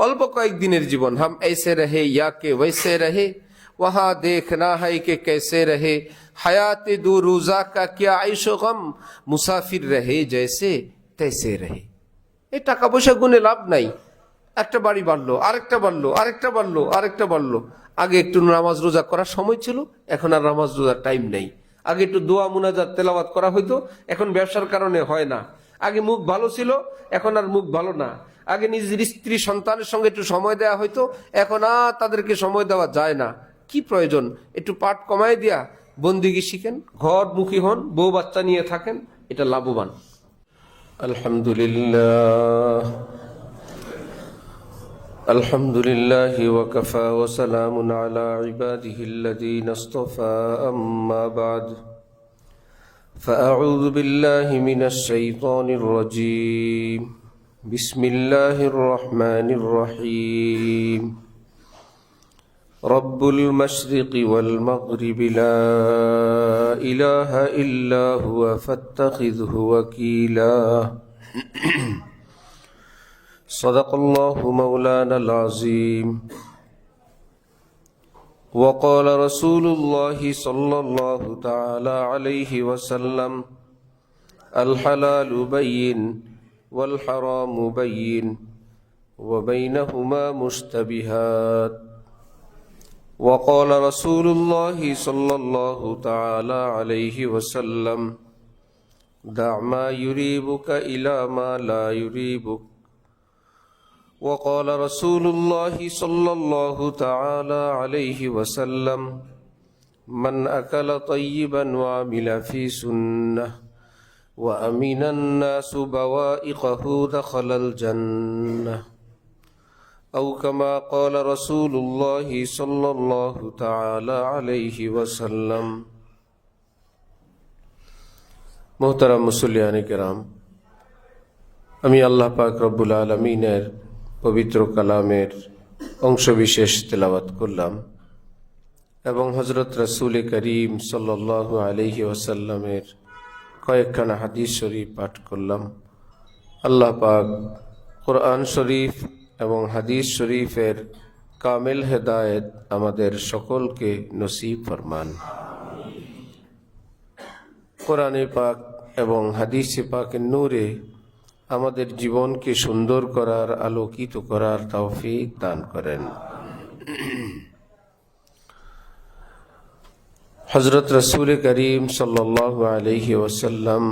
অল্প কয়েকদিনের জীবন। হাম ऐसे रहे या के वैसे रहे, वहां देखना है कि कैसे रहे, हयात दो रोजा का क्या आयशो गम, मुसाफिर रहे जैसे तैसे रहे। এই টাকা পয়সা গুনে লাভ নাই। একটা বাড়ি বাড়লো, আরেকটা বাড়লো, আরেকটা বাড়লো, আরেকটা বাড়লো। আগে একটু নামাজ রোজা করার সময় ছিল, এখন আর নামাজ রোজার টাইম নেই। আগে একটু দোয়া মুনাজাত তেলাওয়াত করা হইতো, এখন ব্যবসার কারণে হয় না। আগে মুখ ভালো ছিল, এখন আর মুখ ভালো না। আগে নিজের স্ত্রী সন্তানের সঙ্গে একটু সময় দেওয়া হইতো, এখন আর তাদেরকে সময় দেওয়া যায় না। কি প্রয়োজন? একটু পাট কমায় দিয়া বন্দিগি শিখেন, ঘরমুখী হন, বউ বাচ্চা নিয়ে থাকেন, এটা লাভবান। আলহামদুলিল্লাহ, আলহামদুলিল্লাহি ওয়া কাফা ওয়া সালামুন আলা ইবাদিহিল্লাযীনা ইসতাফা, আম্মা বা'দ। فأعوذ بالله من الشيطان الرجيم. بسم الله الرحمن الرحيم. رب المشرق والمغرب لا إله إلا هو فاتخذه وكيلا. صدق الله مولانا العظيم. وقال رسول الله صلى الله تعالى عليه وسلم: الحلال بين والحرام بين وبينهما مشتبهات. وقال رسول الله صلى الله تعالى عليه وسلم: دع ما يريبك إلى ما لا يريبك. وقال رسول الله صلى الله تعالى عليه وسلم: من أكل طيبا وعمل في سنة وأمن الناس بوائقه دخل الجنة. أو كما قال رسول الله صلى الله تعالى عليه وسلم. মোহতারাম মুসল্লিয়ানে কেরাম, আমি আল্লাহ পাক রব্বুল আলামিনের পবিত্র কালামের অংশবিশেষ তেলাওয়াত করলাম এবং হযরত রাসূল করিম সাল্লাল্লাহু আলাইহি ওয়াসাল্লামের কয়েকখানা হাদিস শরীফ পাঠ করলাম। আল্লাহ পাক কোরআন শরীফ এবং হাদিস শরীফের কামেল হেদায়েত আমাদের সকলকে নসিব ফরমান। কোরআনে পাক এবং হাদিসে পাকের নূরে আমাদের জীবনকে সুন্দর করার, আলোকিত করার তৌফিক দান করেন। হযরত রাসূল করিম সাল্লাল্লাহু আলাইহি ওয়াসাল্লাম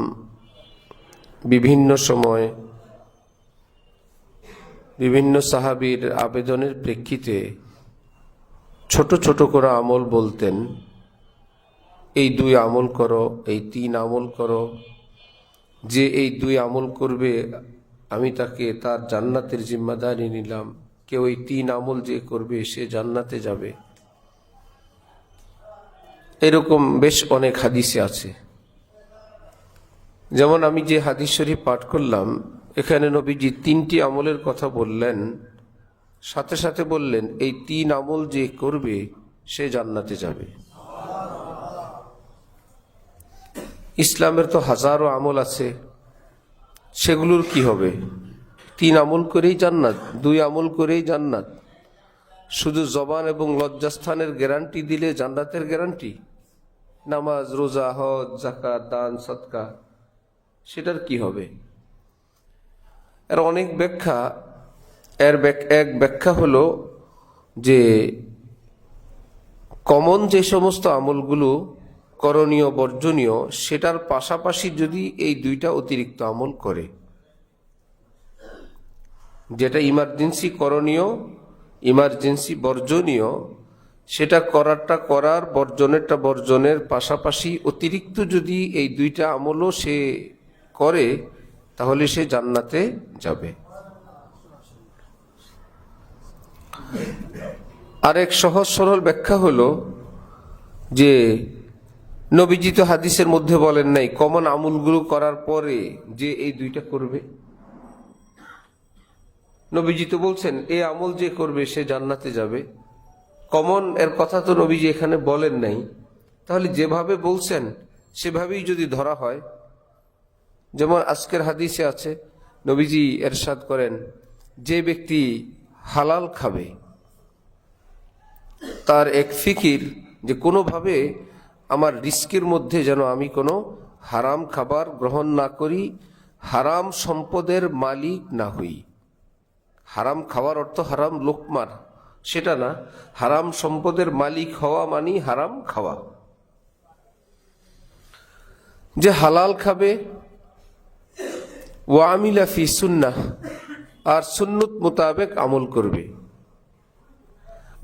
বিভিন্ন সময় বিভিন্ন সাহাবীর আবেদনের প্রেক্ষিতে ছোট ছোট করে আমল বলতেন। এই 2 আমল করো, এই 3 আমল করো, যে এই 2 আমল করবে আমি তাকে তার জান্নাতের জিম্মাদারি নিলাম। কেউ এই 3 আমল যে করবে সে জান্নাতে যাবে। এরকম বেশ অনেক হাদিসে আছে। যেমন আমি যে হাদিস শরীফ পাঠ করলাম, এখানে নবীজি 3টি আমলের কথা বললেন, সাথে সাথে বললেন এই 3 আমল যে করবে সে জান্নাতে যাবে। ইসলামের তো হাজারো আমল আছে, সেগুলোর কি হবে? 3 আমল করেই জান্নাত, 2 আমল করেই জান্নাত। শুধু জবান এবং লজ্জাস্থানের গ্যারান্টি দিলে জান্নাতের গ্যারান্টি? নামাজ, রোজা, হজ, যাকাত, দান, সদকা, সেটার কি হবে? এর অনেক ব্যাখ্যা। এক ব্যাখ্যা হলো যে কমন যে সমস্ত আমলগুলো করণীয় বর্জনীয়, সেটার পাশাপাশি যদি এই 2টা অতিরিক্ত আমল করে, যেটা ইমার্জেন্সি করণীয়, ইমার্জেন্সি বর্জনীয়, সেটা করারটা করার, বর্জনেরটা বর্জনের পাশাপাশি অতিরিক্ত যদি এই 2টা আমলও সে করে, তাহলে সে জান্নাতে যাবে। আরেক সহজ সরল ব্যাখ্যা হলো যে নবীজি তো হাদিসের মধ্যে বলেন নাই কমন আমলগুলো করার পরে যে এই 2টা করবে। নবীজি তো বলছেন এই আমল যে করবে সে জান্নাতে যাবে। কমন এর কথা তো নবীজি এখানে বলেন নাই। তাহলে যেভাবে বলছেন সেভাবেই যদি ধরা হয়, যেমন আজকের হাদিসে আছে, নবীজি এরশাদ করেন যে ব্যক্তি হালাল খাবে, তার এক ফিকির যে কোনোভাবে আমার রিস্কের মধ্যে যেন আমি কোনো হারাম খাবার গ্রহণ না করি, হারাম সম্পদের মালিক না হই। হারাম খাওয়ার অর্থ হারাম লোকমার, সেটা না। হারাম সম্পদের মালিক হওয়া মানে হারাম খাওয়া। যে হালাল খাবে, ওয়া আমিলা ফি সুন্নাহ, আর সুন্নত মোতাবেক আমল করবে।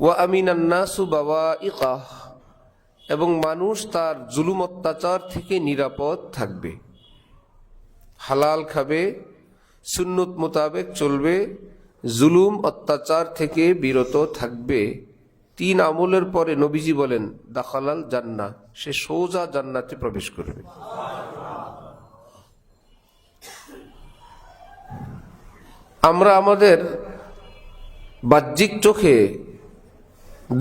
ওয়া আমিনান নাসু বাওয়াইকাহ, এবং মানুষ তার জুলুম অত্যাচার থেকে নিরাপদ থাকবে। হালাল খাবে, সুন্নত মোতাবেক চলবে, জুলুম অত্যাচার থেকে বিরত থাকবে। 3 আমলের পরে নবীজি বলেন দাখালাল জান্নাহ, সে সোজা জান্নাতে প্রবেশ করবে। আমরা আমাদের বাহ্যিক চোখে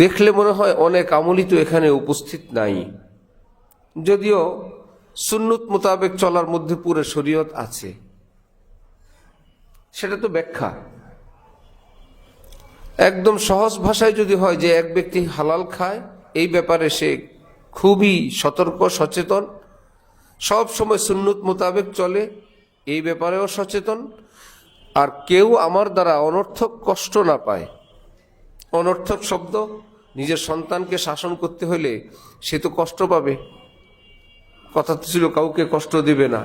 দেখলে মনে হয় অনেক আমলই তো এখানে উপস্থিত নাই, যদিও সুন্নত মোতাবেক চলার মধ্যে পুরো শরীয়ত আছে। সেটা তো ব্যাখ্যা। একদম সহজ ভাষায় যদি হয় যে এক ব্যক্তি হালাল খায়, এই ব্যাপারে সে খুবই সতর্ক সচেতন, সব সময় সুন্নত মোতাবেক চলে, এই ব্যাপারেও সচেতন, আর কেউ আমার দ্বারা অনর্থক কষ্ট না পায়। অনর্থক শব্দ, নিজের সন্তানকে শাসন করতে হলে সে তো কষ্ট পাবে, কথা তো ছিল কাউকে কষ্ট দিবে না।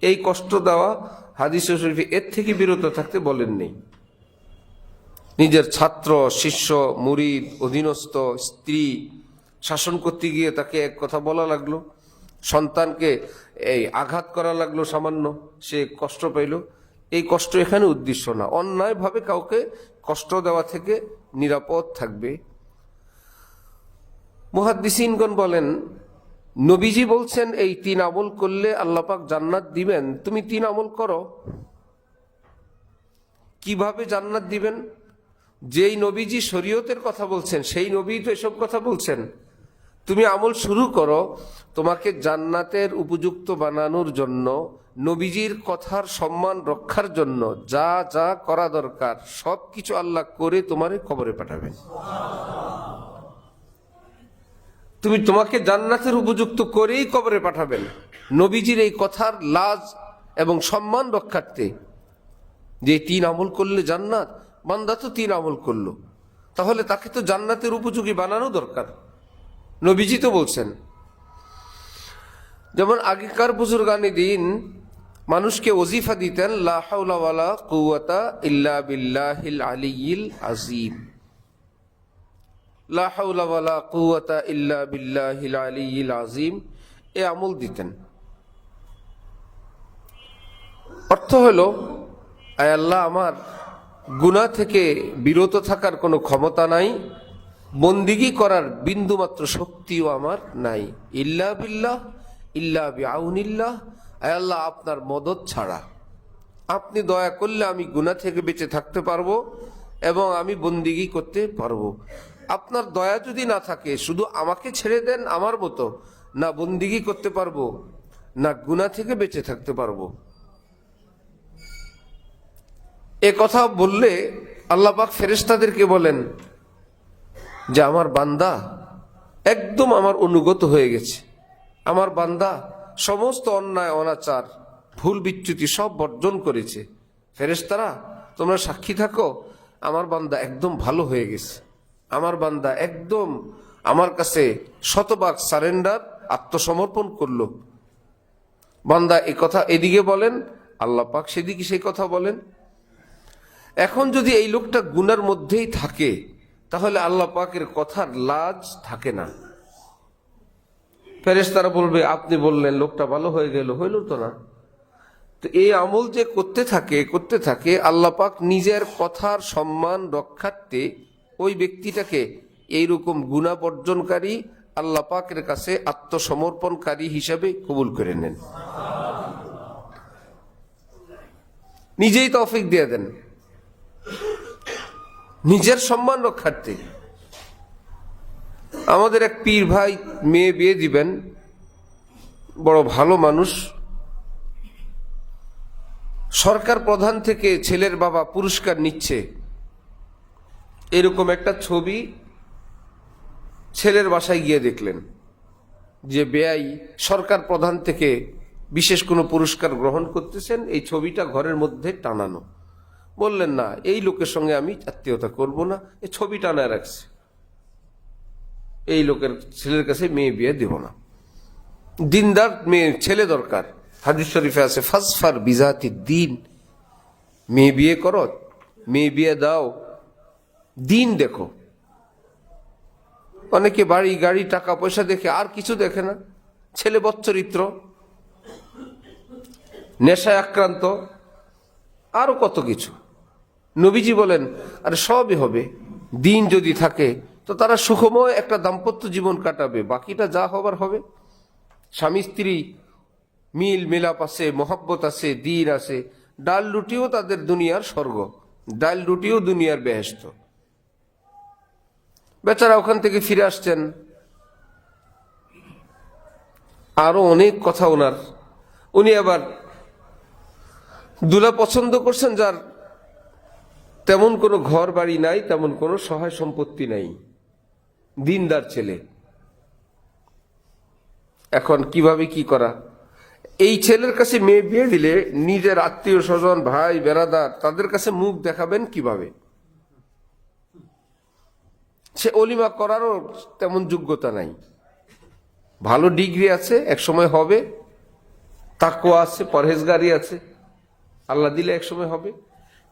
এই কষ্ট দেওয়া হাদিসে শরীফে এর থেকে বিরত থাকতে বলেন নেই। নিজের ছাত্র, শিষ্য, মুরিদ, অধীনস্থ, স্ত্রী শাসন করতে গিয়ে তাকে এক কথা বলা লাগলো, সন্তানকে এই আঘাত করা লাগলো সামান্য, সে কষ্ট পাইল। এই কষ্ট এখানে উদ্দেশ্য না, অন্যায়ভাবে কাউকে কষ্ট দেওয়া থেকে নিরাপদ থাকবে। মুহাদ্দিসিনগণ বলেন নবীজি বলছেন এই 3 আমল করলে আল্লাহ পাক জান্নাত দিবেন। তুমি 3 আমল করো। কিভাবে জান্নাত দিবেন? যেই নবীজি শরীয়তের কথা বলছেন সেই নবী তো এসব কথা বলছেন। তুমি আমল শুরু করো, তোমাকে জান্নাতের উপযুক্ত বানানোর জন্য, নবীজির কথার সম্মান রক্ষার জন্য যা যা করা দরকার সব কিছু আল্লাহ করে তোমারে কবরে পাঠাবেন। তোমাকে জান্নাতের উপযুক্ত করেই কবরে পাঠাবেন, নবীজির এই কথার লাজ এবং সম্মান রক্ষার্থে। যে 3 আমল করলে জান্নাত, বান্দা তো 3 আমল করলো, তাহলে তাকে তো জান্নাতের উপযোগী বানানো দরকার, নবীজি তো বলছেন। যেমন আগেকার বুজুর্গানি দিন মানুষকে ওজিফা দিতেন লা হাওলা ওয়ালা কুওয়াতা ইল্লা বিল্লাহিল আলিয়্যিল আযীম, লা হাওলা ওয়ালা কুওয়াতা ইল্লা বিল্লাহিল আলিয়্যিল আযীম, এই আমল দিতেন। অর্থ হলো, আয় আল্লাহ, আমার গুনাহ থেকে বিরত থাকার কোনো ক্ষমতা নাই, বন্দিগি করার বিন্দুমাত্র শক্তিও আমার নাই, ইল্লা বিল্লাহ ইল্লা বিআউনিল্লাহ, আয় আল্লাহ আপনার মদদ ছাড়া, আপনি দয়া করলে আমি গুনাহ থেকে বেঁচে থাকতে পারবো এবং আমি বন্দিগি করতে পারবো। আপনার দয়া যদি না থাকে, শুধু আমাকে ছেড়ে দেন, আমার মতো না বন্দিগি করতে পারবো না গুনাহ থেকে বেঁচে থাকতে পারবো। এ কথা বললে আল্লাহ পাক ফেরেশতাদেরকে বলেন যে আমার বান্দা একদম আমার অনুগত হয়ে গেছে, আমার বান্দা সমস্ত অন্যায় অনাচার ভুল বিচ্যুতি সব বর্জন করেছে। ফেরেশতারা তোমরা সাক্ষী থাকো, আমার বান্দা একদম ভালো হয়ে গেছে, আমার বান্দা একদম আমার কাছে শতভাগ সারেন্ডার, আত্মসমর্পণ করলো। বান্দা এই কথা এদিকে বলেন, আল্লাহ পাক সেদিকে সেই কথা বলেন। এখন যদি এই লোকটা গুনার মধ্যেই থাকে, তাহলে আল্লাহ পাকের কথার লাজ থাকে না। ফেরেশতারা বলবে আপনি বললেন লোকটা ভালো হয়ে গেল, হইল তো না। তো এই আমল যে করতে থাকে আল্লাহ পাক নিজের কথার সম্মান রক্ষার্থে ওই ব্যক্তিটাকে এইরকম গুনাহ বর্জনকারী, আল্লাহ পাকের কাছে আত্মসমর্পণকারী হিসাবে কবুল করে নেন, নিজেই তৌফিক দিয়ে দেন নিজের সম্মান রক্ষার্থে। আমাদের এক পীর ভাই মেয়ে বিয়ে দিবেন, বড় ভালো মানুষ, সরকার প্রধান থেকে ছেলের বাবা পুরস্কার নিচ্ছে, এরকম একটা ছবি ছেলের বাসায় গিয়ে দেখলেন যে বেয়াই সরকার প্রধান থেকে বিশেষ কোনো পুরস্কার গ্রহণ করতেছেন, এই ছবিটা ঘরের মধ্যে টানানো। বললেন না, এই লোকের সঙ্গে আমি আত্মীয়তা করব না, এই ছবি টানায় রাখছে, এই লোকের ছেলের কাছে মেয়ে বিয়ে দেব না। দিনদার মেয়ে ছেলে দরকার। হাদিস শরীফে আছে ফাসফার বিজাতি দিন, মেয়ে বিয়ে করো, মেয়ে বিয়ে দাও, দিন দেখো। অনেকে বাড়ি গাড়ি টাকা পয়সা দেখে আর কিছু দেখে না, ছেলে বচ্চরিত্র, নেশায় আক্রান্ত, আরো কত কিছু। নবীজি বলেন আরে সবই হবে, দিন যদি থাকে তো তারা সুখময় একটা দাম্পত্য জীবন কাটাবে, বাকিটা যা হবার হবে। স্বামী স্ত্রী মিল মিলাপ আছে, মহব্বত আছে, দিন আছে। ডাল রুটিও তাদের দুনিয়ার স্বর্গ, ডাল রুটিও দুনিয়ার বেহেশত। বেচারা ওখান থেকে ফিরে আসছেন, আরো অনেক কথা ওনার। উনি আবার দুলা পছন্দ করছেন যার তেমন কোনো ঘর বাড়ি নাই, তেমন কোনো সহায় সম্পত্তি নাই, দিনদার ছেলে। এখন কিভাবে কি করা? এই ছেলের কাছে মেয়ে বিয়ে দিলে নিজের আত্মীয় স্বজন, ভাই বেরাদার, তাদের কাছে মুখ দেখাবেন কিভাবে? সে অলিমা করারও তেমন যোগ্যতা নাই, ভালো ডিগ্রি আছে, এক সময় হবে, তাকওয়া আছে, পরহেজগারি আছে, আল্লাহ দিলে এক সময় হবে।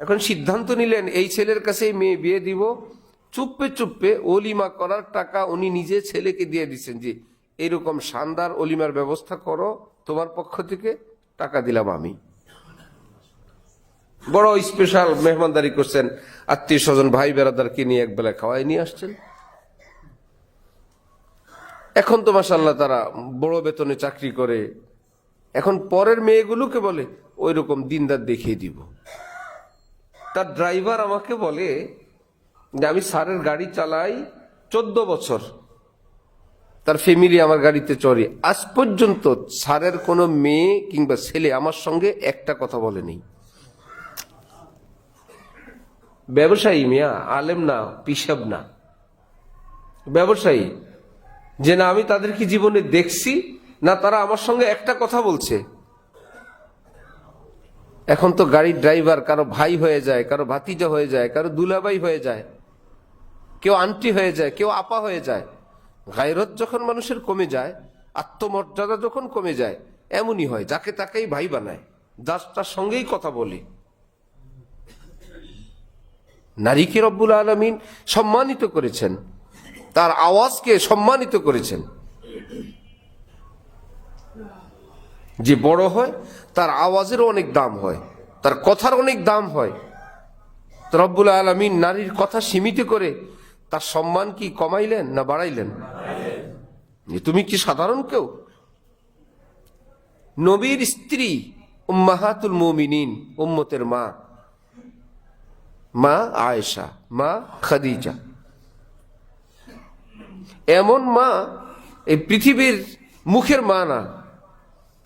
এখন সিদ্ধান্ত নিলেন এই ছেলের কাছে মেয়ে বিয়ে দিব। চুপে চুপে অলিমা করার টাকা উনি নিজে ছেলেকে দিয়ে দিচ্ছেন, যে এরকম শানদার অলিমার ব্যবস্থা করো, তোমার পক্ষ থেকে টাকা দিলাম আমি। বড় স্পেশাল মেহমানদারি করছেন, আত্মীয় স্বজন ভাই বেড়াদারকে নিয়ে এক বেলা খাওয়াই নিয়ে আসছেন। এখন তো মাশাআল্লাহ তারা বড় বেতনে চাকরি করে। এখন পরের মেয়েগুলোকে বলে ওই রকম দিনদার দেখিয়ে দিব। তার ড্রাইভার আমাকে বলে যে আমি স্যারের গাড়ি চালাই 14 বছর, তার ফ্যামিলি আমার গাড়িতে চড়ে, আজ পর্যন্ত স্যারের কোনো মেয়ে কিংবা ছেলে আমার সঙ্গে একটা কথা বলেনি। ব্যবসায়ী মিয়া, আলেম না, পিসাব না, ব্যবসায়ী। যে না আমি তাদেরকে জীবনে দেখছি না তারা আমার সঙ্গে একটা কথা বলছে। এখন তো গাড়ির ড্রাইভার কারো ভাই হয়ে যায়, কারো ভাতিজা হয়ে যায়, কারো দুলাভাই হয়ে যায়, কেউ আন্টি হয়ে যায়, কেউ আপা হয়ে যায়। গায়রত যখন মানুষের কমে যায়, আত্মমর্যাদা যখন কমে যায়, এমনই হয়, যাকে তাকেই ভাই বানায়, যার সঙ্গেই কথা বলে। নারীকে রব্বুল আলামিন সম্মানিত করেছেন, তার আওয়াজকে সম্মানিত করেছেন। যে বড় হয় তার আওয়াজেরও অনেক দাম হয়, তার কথার অনেক দাম হয়। রব্বুল আলামিন নারীর কথা সীমিত করে তার সম্মান কি কমাইলেন না বাড়াইলেন? তুমি কি সাধারণ কেউ? নবীর স্ত্রী উম্মাহাতুল মুমিনিন, উম্মতের মা, মা আয়েশা, মা খাদিজা, এমন মা এই পৃথিবীর মুখের মা না।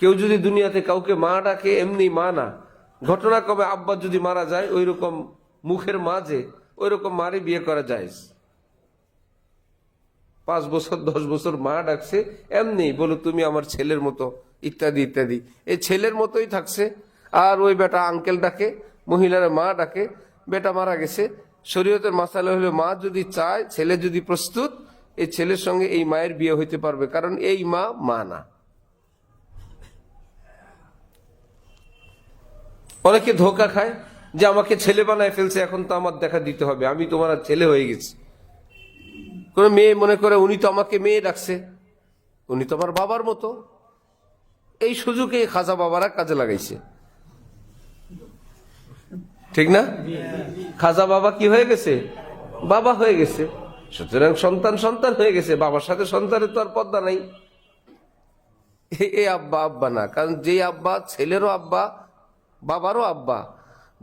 কেউ যদি দুনিয়াতে কাউকে মা ডাকে এমনি মা না, ঘটনা কবে আব্বা যদি মারা যায় ওই রকম মুখের মা, যে ওই রকম মারে বিয়ে করা যায়। 5 বছর 10 বছর মা ডাকছে, এমনি বলো তুমি আমার ছেলের মতো, ইত্যাদি ইত্যাদি। এই ছেলের মতোই থাকছে। আর ওই বেটা আঙ্কেল ডাকে, মহিলারা মা ডাকে, বেটা মারা গেছে। শরীয়তের মাসালা হলো মা যদি চায়, ছেলে যদি প্রস্তুত, এই ছেলের সঙ্গে এই মায়ের বিয়ে হইতে পারবে, কারণ এই মা মা না। অনেকে ধোকা খায় যে আমাকে ছেলে বানায় ফেলছে, এখন তো আমার দেখা দিতে হবে, আমি তোমার ছেলে হয়ে গেছি। কোন মেয়ে মনে করে উনি তো আমাকে মেয়ে ডাকছে, উনি তো আমার বাবার মতো। এই সুযোগে খাজা বাবারা কাজে লাগাইছে, ঠিক না? খাজা বাবা কি হয়ে গেছে? বাবা হয়ে গেছে। সুতরাং সন্তান সন্তান হয়ে গেছে, বাবার সাথে সন্তানের তো আর পর্দা নাই। এই আব্বা আব্বা না, কারণ যে আব্বা ছেলেরও আব্বা, বাবারও আব্বা।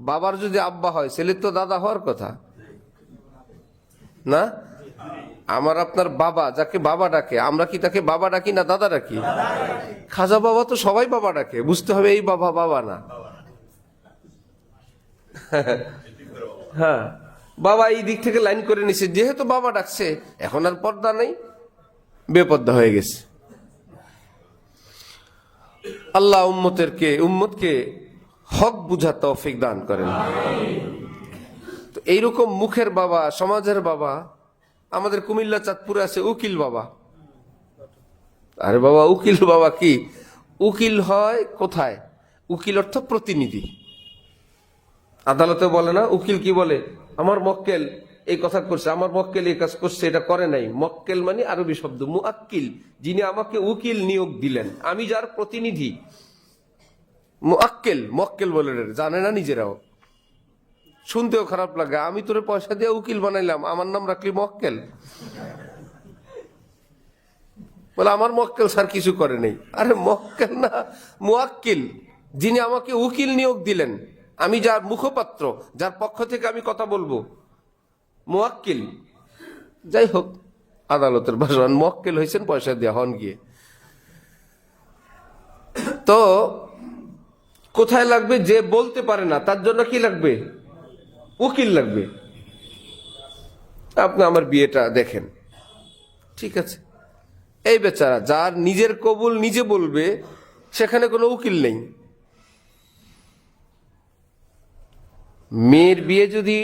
বাবার যদি আব্বা হয়, ছেলের তো দাদা হওয়ার কথা না? আমার আপনার বাবা যাকে বাবা ডাকে, আমরা কি তাকে বাবা ডাকি না দাদা ডাকি? খাজা বাবা তো সবাই বাবা ডাকে, বুঝতে হবে এই বাবা বাবা না। হ্যাঁ, বাবা এই দিক থেকে লাইন করে নিছে, যেহেতু বাবা ডাকছে এখন আর পর্দা নেই, বেপর্দা হয়ে গেছে। আল্লাহ উম্মতকে হক বুঝা তৌফিক দান করেন। তো এইরকম মুখের বাবা, সমাজের বাবা, আমাদের কুমিল্লা চাঁদপুরে আছে উকিল বাবা। আরে বাবা, উকিল বাবা কি? উকিল হয় কোথায়? উকিল অর্থ প্রতিনিধি। আদালতে বলে না, উকিল কি বলে? আমার মক্কেল এই কথা করছে, আমার মক্কেল এই কাজ করছে, এটা করে নাই। মক্কেল মানে আরবি শব্দ মুআক্কিল, যিনি আমাকে উকিল নিয়োগ দিলেন, আমি যার প্রতিনিধি। মুআক্কিল, মক্কেল বলে জানে না নিজেরাও, শুনতেও খারাপ লাগে। আমি তোরে পয়সা দিয়ে উকিল বানাইলাম, আমার নাম রাখলি মক্কেল। বলে আমার মক্কেল স্যার কিছু করে নেই। আরে মক্কেল না, মুআক্কিল, যিনি আমাকে উকিল নিয়োগ দিলেন, আমি যার মুখপাত্র, যার পক্ষ থেকে আমি কথা বলবো, মুআক্কিল। যাই হোক, আদালতের ভাষণ মক্কেল হয়েছেন পয়সা দেওয়া হন গিয়ে। তো কোথায় লাগবে? যে বলতে পারে না তার জন্য কি লাগবে? উকিল লাগবে। আপনি আমার বিয়েটা দেখেন, ঠিক আছে, এই বেচারা যার নিজের কবুল নিজে বলবে, সেখানে কোনো উকিল নেই। মেয়ের বিয়ে যদি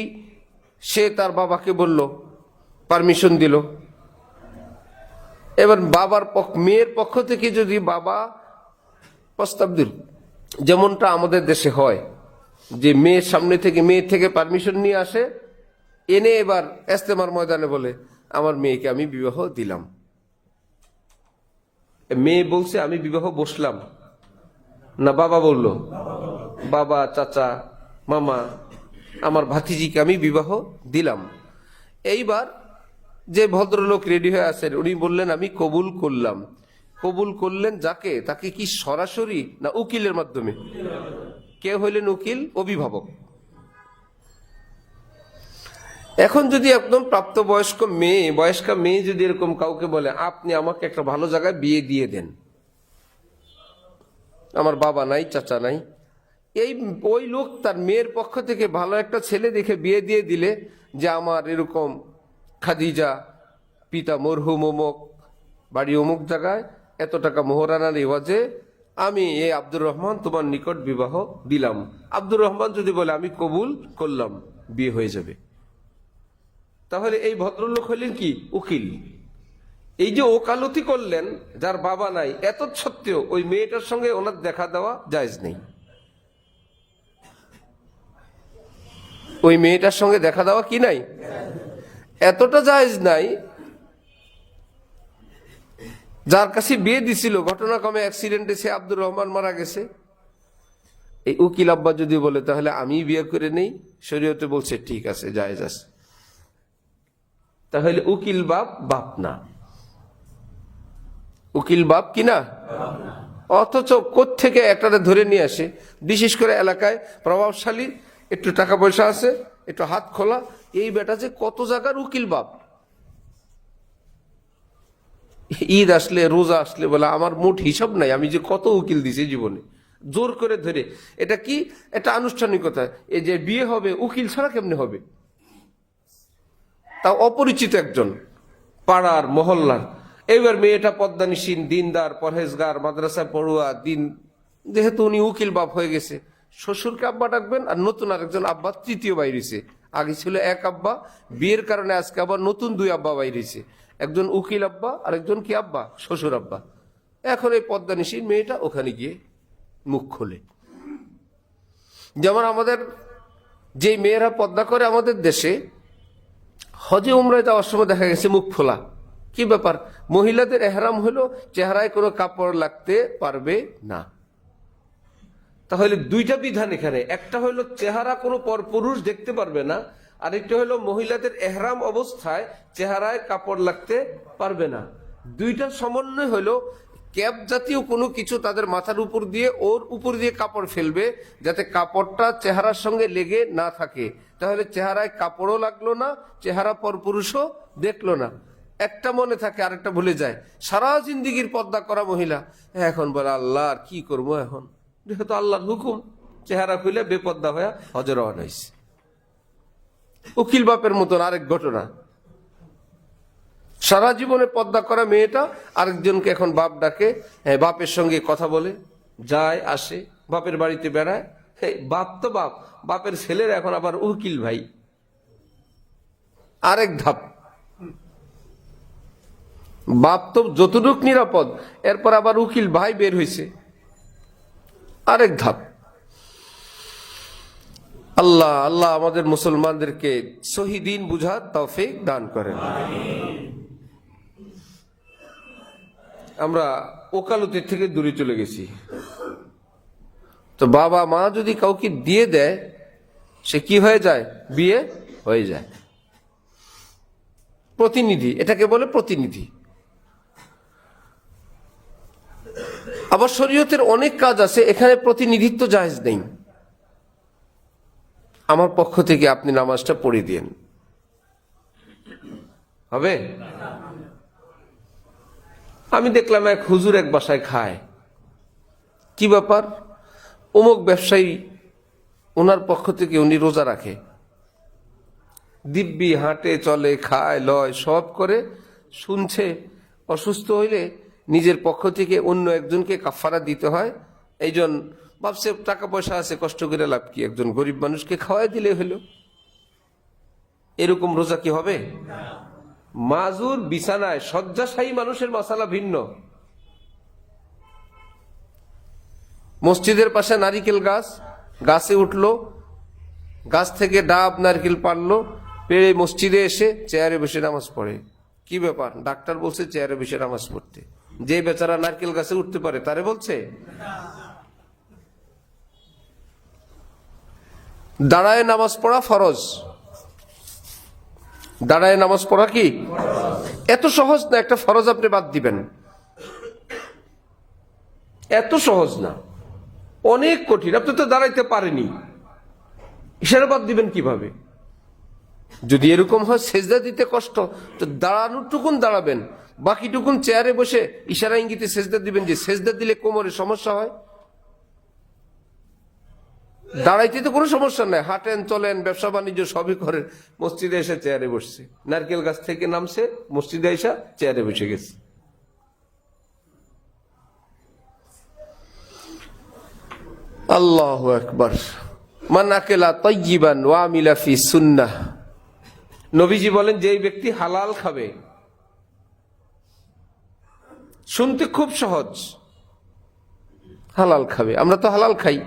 সে তার বাবাকে বলল, পারমিশন দিল, এবার মেয়ের পক্ষ থেকে যদি বাবা প্রস্তাব দিল, যেমনটা আমাদের দেশে হয়, যে মেয়ের সামনে থেকে, মেয়ে থেকে পারমিশন নিয়ে আসে, এনে এবার ইস্তেমার ময়দানে বলে আমার মেয়েকে আমি বিবাহ দিলাম। মেয়ে বলছে আমি বিবাহ বসলাম না, বাবা বলল, বাবা, চাচা, মামা, আমার ভাতিজিকে আমি বিবাহ দিলাম। এইবার যে ভদ্রলোক রেডি হয়ে আছেন, উনি বললেন আমি কবুল করলাম। কবুল করলেন যাকে, তাকে কি সরাসরি না উকিলের মাধ্যমে? কে হইলেন উকিল? অভিভাবক। এখন যদি একদম প্রাপ্তবয়স্কা মেয়ে যদি এরকম কাউকে বলে আপনি আমাকে একটা ভালো জায়গায় বিয়ে দিয়ে দেন, আমার বাবা নাই, চাচা নাই, ওই লোক তার মেয়ের পক্ষ থেকে ভালো একটা ছেলে দেখে বিয়ে দিয়ে দিলে, যে আমার এরকম খাদিজা, পিতা মরহুম অমুক, বাড়ি অমুক জায়গায়, এত টাকা মোহরানার এওয়াজে আমি এই আব্দুর রহমান তোমার নিকট বিবাহ দিলাম। আব্দুর রহমান যদি বলে আমি কবুল করলাম, বিয়ে হয়ে যাবে। তাহলে এই ভদ্রলোক হলেন কি? উকিল। এই যে ওকালতি করলেন, যার বাবা নাই, এত সত্ত্বেও ওই মেয়েটার সঙ্গে ওনার দেখা দেওয়া জায়েজ নেই। ওই মেয়েটার সঙ্গে দেখা দেওয়া কি নাই? এতটা জায়েজ নাই, যার কাছে বিয়ে দিছিল, ঘটনাক্রমে অ্যাক্সিডেন্টে সে আব্দুর রহমান মারা গেছে। এই উকিল আব্বা যদি বলে তাহলে আমি বিয়ে করে নেই, শরীয়তে বলছে ঠিক আছে, জায়েজ আছে। তাহলে উকিল বাপ না, উকিল বাপ কি না? অথচ কোত্থেকে একটারে ধরে নিয়ে আসে, বিশেষ করে এলাকায় প্রভাবশালী, একটু টাকা পয়সা আছে, একটু হাত খোলা, এই বেটা যে কত জায়গার উকিল বাপ। ঈদ আসলে, রোজা আসলে বলে আমার মোট হিসাব নাই, আমি যে কত উকিল দিছি জীবনে, জোর করে ধরে। এটা কি? এটা আনুষ্ঠানিকতা। এই যে বিয়ে হবে, উকিল ছাড়া কেমনে হবে? তা অপরিচিত একজন, পাড়ার মহল্লার। এইবার মেয়েটা পদ্মানিসীন, দিনদার, পরহেজগার, মাদ্রাসায় পড়ুয়া, যেহেতু উনি উকিল বাপ হয়ে গেছে, শ্বশুরকে আব্বা ডাকবেন, আর নতুন আরেকজন আব্বা তৃতীয় বাইরেছে। আগে ছিল এক আব্বা, বিয়ের কারণে আজকে আবার নতুন দুই আব্বা বাইরেছে, একজন উকিল আব্বা আর একজন কি আব্বা? শ্বশুর আব্বা। এখন এই পদ্মানিসীন মেয়েটা ওখানে গিয়ে মুখ খোলে। যেমন আমাদের যে মেয়েরা পর্দা করে আমাদের দেশে, হজে উমরায় যাওয়ার সময় দেখা গেছে মুখ খোলা। কি ব্যাপার? মহিলাদের এহরাম হলো চেহারায় কোনো কাপড় লাগতে পারবে না। তাহলে দুইটা বিধান এখানে, একটা হলো চেহারা কোনো পরপুরুষ দেখতে পারবে না, আরেকটা হলো মহিলাদের এহরাম অবস্থায় চেহারায় কাপড় লাগতে পারবে না। দুইটার সমন্বয় হলো ক্যাপ জাতীয় কোনো কিছু তাদের মাথার উপর দিয়ে, ওর উপর দিয়ে কাপড় ফেলবে, যাতে কাপড়টা চেহারার সঙ্গে লেগে না থাকে। তাহলে চেহারায় কাপড়ও লাগলো না, চেহারা পরপুরুষও দেখলো না। একটা মনে থাকে, আরেকটা ভুলে যায়। সারা জিন্দিগির পর্দা করা মহিলা এখন বলে আল্লাহ আর কি করবো, এখন যেহেতু আল্লাহর হুকুম, চেহারা খুলে বেপর্দা হয়ে হজে রওনা হয়েছে। উকিল বাপের মতন আরেক ঘটনা। সারা জীবনে পর্দা করা মেয়েটা আরেকজনকে এখন বাপ ডাকে, বাপের সঙ্গে কথা বলে, যায় আসে, বাপের বাড়িতে বেড়ায়। বাপ তো বাপ, বাপের ছেলের এখন আবার উকিল ভাই, আরেক ধাপ। বাপ তো যতটুক নিরাপদ, এরপর আবার উকিল ভাই বের হয়েছে, আরেক ধাপ। আল্লাহ আল্লাহ আমাদের মুসলমানদেরকে সহি দ্বীন বুঝার তৌফিক দান করেন। আমরা ওকালতির থেকে দূরে চলে গেছি। তো বাবা মা যদি কাউকে দিয়ে দেয়, সে কি হয়ে যায়? বিয়ে হয়ে যায়। প্রতিনিধি, এটাকে বলে প্রতিনিধি। আবার শরীয়তের অনেক কাজ আছে, এখানে প্রতিনিধিত্ব জায়েজ নেই। আমার পক্ষ থেকে আপনি নামাজটা পড়ে দিন, হবে? আমি দেখলাম এক হুজুর এক বাসায় খায়, কি ব্যাপার? অমুক ব্যবসায়ী, ওনার পক্ষ থেকে উনি রোজা রাখে, দিব্যি হাঁটে চলে, খায় লয় সব করে, শুনছে অসুস্থ হইলে নিজের পক্ষ থেকে অন্য একজনকে কাফারা দিতে হয়। এইজন ভাবছে টাকা পয়সা আছে, কষ্ট করে লাভ কি, একজন গরিব মানুষকে খাওয়াই দিলে হলো। এরকম রোজা কি হবে? মাজুর বিছানায় শয্যাশায়ী মানুষের মাসালা ভিন্ন। মসজিদের পাশে নারিকেল গাছ, গাছে উঠলো, গাছ থেকে ডাব নারকেল পারলো, পেড়ে মসজিদে এসে চেয়ারে বসে নামাজ পড়ে। কি ব্যাপার? ডাক্তার বলছে চেয়ারে বসে নামাজ পড়তে। যে বেচারা নারকেল গাছে উঠতে পারে তারে বলছে? দাঁড়ায় নামাজ পড়া ফরজ। দাঁড়ায় নামাজ পড়া কি এত সহজ না? একটা ফরজ আপনি বাদ দিবেন, এত সহজ না, অনেক কঠিন। আপনি তো দাঁড়াইতে পারেনি, ইশারা বাদ দিবেন কিভাবে? যদি এরকম হয় সেজদা দিতে কষ্ট, তো দাঁড়ানোর টুকুন দাঁড়াবেন, বাকিটুকুন চেয়ারে বসে ইশারা ইঙ্গিতে সেজদা দিবেন। যে সেজদা দিলে কোমরে সমস্যা হয়, দাঁড়াইতে তো কোনো সমস্যা নাই, হাঁটেন চলেন, ব্যবসা বাণিজ্য সবই করেন। মসজিদে এসে চেয়ারে বসছে, নারকেল গাছ থেকে নামছে, মসজিদে এসে চেয়ারে বসে গেছে। আল্লাহু আকবার। মান আকালা তাইয়িবান ওয়া আমিলা ফি সুন্নাহ, নবীজি বলেন যে ব্যক্তি হালাল খাবে। শুনতে খুব সহজ, হালাল খাবে, আমরা তো হালাল খাই।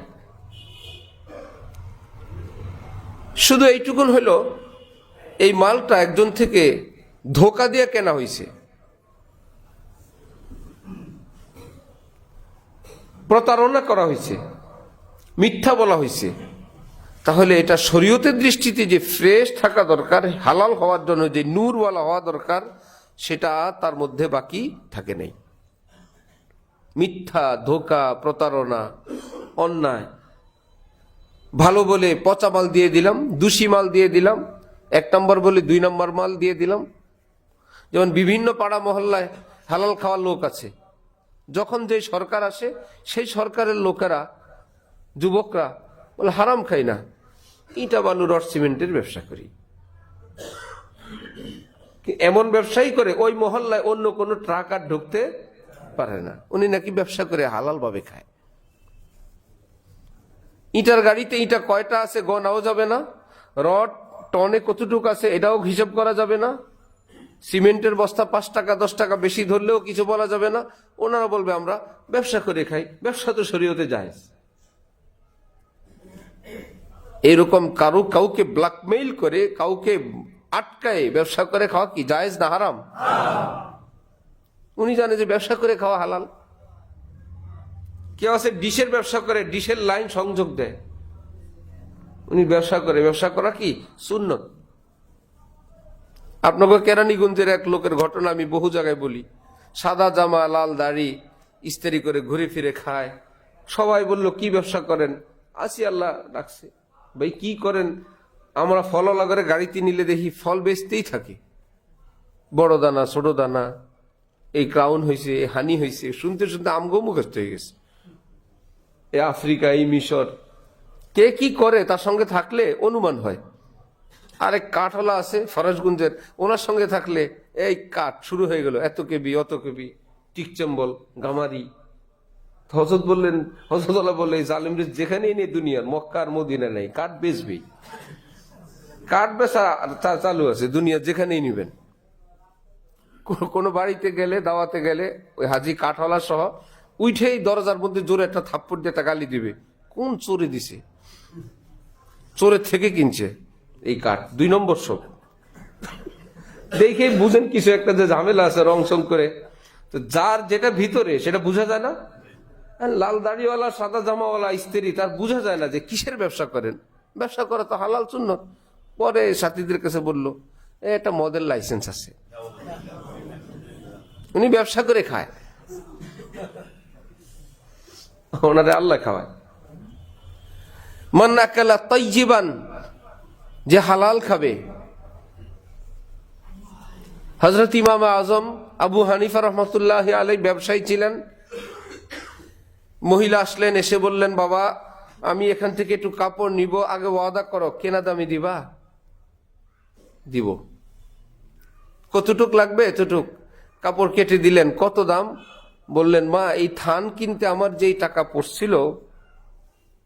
শুধু এইটুকুন হলো, এই মালটা একজন থেকে ধোকা দিয়ে কেনা হয়েছে, প্রতারণা করা হয়েছে, মিথ্যা বলা হয়েছে। তাহলে এটা শরীয়তের দৃষ্টিতে যে ফ্রেশ থাকা দরকার, হালাল হওয়ার জন্য যে নূরওয়ালা হওয়া দরকার, সেটা তার মধ্যে বাকি থাকে নাই। মিথ্যা, ধোকা, প্রতারণা, অন্যায়, ভালো বলে পচা মাল দিয়ে দিলাম, দূষী মাল দিয়ে দিলাম, 1 নম্বর বলে 2 নম্বর মাল দিয়ে দিলাম। যেমন বিভিন্ন পাড়া মহল্লায় হালাল খাওয়ার লোক আছে, যখন যে সরকার আসে সেই সরকারের লোকেরা, যুবকরা বলে হারাম খাই না, ইটা বালু রড সিমেন্টের ব্যবসা করি। এমন ব্যবসায়ী করে ওই মহল্লায় অন্য কোনো ট্রাক আর ঢুকতে পারে না, উনি নাকি ব্যবসা করে হালাল ভাবে খায়। ইটার গাড়িতে ইটা কয়টা আছে গনাও যাবে না, রড টনে কতটুকু আছে এটাও হিসাব করা যাবে না, সিমেন্টের বস্তা 5 টাকা 10 টাকা বেশি ধরলেও কিছু বলা যাবে না। ওনারা বলবে আমরা ব্যবসা করে খাই, ব্যবসা তো শরীয়তে জায়েজ। এরকম কাউকে ব্ল্যাকমেইল করে, কাউকে আটকায় ব্যবসা করে খাওয়া কি জায়েজ না হারাম? উনি জানে যে ব্যবসা করে খাওয়া হালাল। কেউ আছে ডিশের ব্যবসা করে, ডিশের লাইন সংযোগ দেয়, উনি ব্যবসা করে, ব্যবসা করা কি সুন্নত। আপনাকে কেরানীগঞ্জের এক লোকের ঘটনা আমি বহু জায়গায় বলি। সাদা জামা, লাল দাড়ি, ইস্ত্রি করে ঘুরে ফিরে খায়। সবাই বলল কি ব্যবসা করেন? আসি আল্লাহ ডাকছে। ভাই কি করেন? আমরা ফলওয়ালা করে গাড়িতে নিলে দেখি ফল বেচতেই থাকে, বড় দানা ছোট দানা, এই ক্রাউন হয়েছে, হানি হয়েছে, শুনতে শুনতে আমগো মুখস্থ হয়ে গেছে। এ আফ্রিকা, এই মিশর, কে কি করে তার সঙ্গে থাকলে অনুমান হয়। আরেক কাঠওয়ালা আছে ফরাজগঞ্জের, ওনার সঙ্গে থাকলে এই কাঠ শুরু হয়ে গেল, এত কেবি অত কেবি, টিকচম্বল গামারি। হযরত বললেন, হযরতওয়ালা বললেন, জালিম যেখানেই নেই দুনিয়ার, মক্কা আর মদিনা নেই, কাঠ বেচবি, কাঠ বেচা চালু আছে দুনিয়া, যেখানেই নিবেন। কোনো বাড়িতে গেলে, দাওয়াতে গেলে, ওই হাজি কাঠওয়ালা সহ উঠেই দরজার মধ্যে জোরে একটা থাপ্পড় দিয়ে একটা গালি দিবে। কোন চোরে দিছে? চোরের থেকে কিনছে এই কাঠ, 2 নম্বর সব। দেখে বুঝেন কিছু একটা যে ঝামেলা আছে রং সং করে। তো যার যেটা ভিতরে সেটা বোঝা যায় না। লাল দাড়িওয়ালা সাদা জামাওয়ালা স্ত্রী, তার বোঝা যায় না যে কিসের ব্যবসা করেন। ব্যবসা করা তো হালাল সুন্নত। পরে সাথীদের কাছে বললো, একটা মদের লাইসেন্স আছে, উনি ব্যবসা করে খায়, ওনারে আল্লাহ খাওয়ায়। মান আকালা তাইয়িবান, যে হালাল খাবে। হযরত ইমাম আজম আবু হানিফা রহমতুল্লাহ আলাইহি ব্যবসায়ী ছিলেন। মহিলা আসলেন, এসে বললেন, বাবা আমি এখান থেকে একটু কাপড় নিব, আগে ওয়াদা করো কেনা দামি দিবা। দিব। কতটুক লাগবে? এতটুক। কাপড় কেটে দিলেন। কত দাম? বললেন, মা এই থান কিনতে আমার যেই টাকা পড়ছিল,